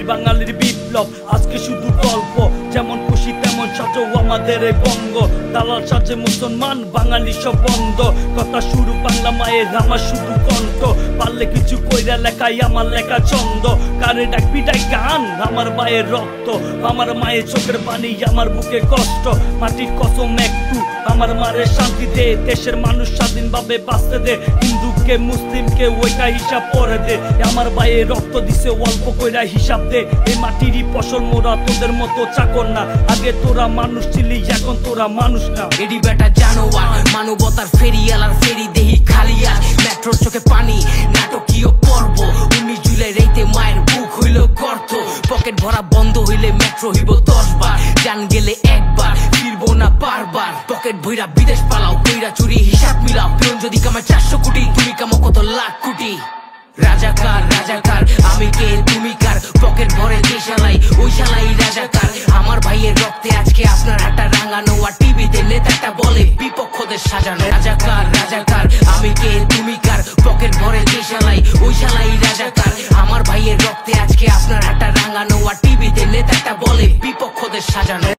বাঙালির বিপ্লব আজকে শুধু গল্প, যেমন খুশি তেমন সাজো আমাদের এই বঙ্গ। দালাল সাজে মুসলমান, বাঙালি সব বন্ধ। কথা শুরু বাংলা মায়ের, আমার শুধু কণ্ঠ। পারলে কিছু কইরা লেখাই আমার লেখা ছন্দ। কারে ডাক পিটাই গান, আমার মায়ের রক্ত, আমার মায়ের চোখের পানি, আমার বুকে কষ্ট। মাটির কসম একটু আমার মারে শান্তি দে, দেশের মানুষ স্বাধীনভাবে বাঁচতে দে। হিন্দুকে মুসলিমকে ওইটা হিসাব করে দে। আমার ভাইয়ের রক্ত দিছে অল্প কইরা হিসাব দে। এই মাটিরই ফসল মোরা, তোদের মতো চাকর না। আগে তোরা মানুষ ছিলি, এখন তোরা মানুষ না। এডি বেটা জানোয়ার, মানবতার ফেরিয়ালার ফেরি দেহি খালিয়া। মেট্রোর চোখে পানি, নাটকীয় পর্ব। 19 জুলাই রাইতে মায়ের বুক হইল গর্ত। পকেট ভরা বন্ধ হইলে মেট্রো হইব 10 বার। জান গেলে একবার, ফিরবো না বারবার। পকেট ভইরা বিদেশ পালাও, কইরা চুরি হিসাব মিলাও। পিয়ন যদি কামায় 400 কোটি, তুমি কামো কত লাখ কোটি। রাজাকার রাজাকার, আমি কে তুমি কার? পকেট ভরে যে শালাই, ওই শালাই রাজাকার। আমার ভাইয়ের রক্তে আজকে আপনার হাতটা রাঙানো। আর টিভিতে নেতাটা বলে বিপক্ষদের সাজানো। রাজাকার রাজাকার, আমি কে তুমি কার? পকেট ভরে যে শালাই, ওই শালাই রাজাকার। আমার ভাইয়ের রক্তে আজকে আপনার হাতটা রাঙানো। আর টিভিতে নেতাটা বলে বিপক্ষদের সাজানো।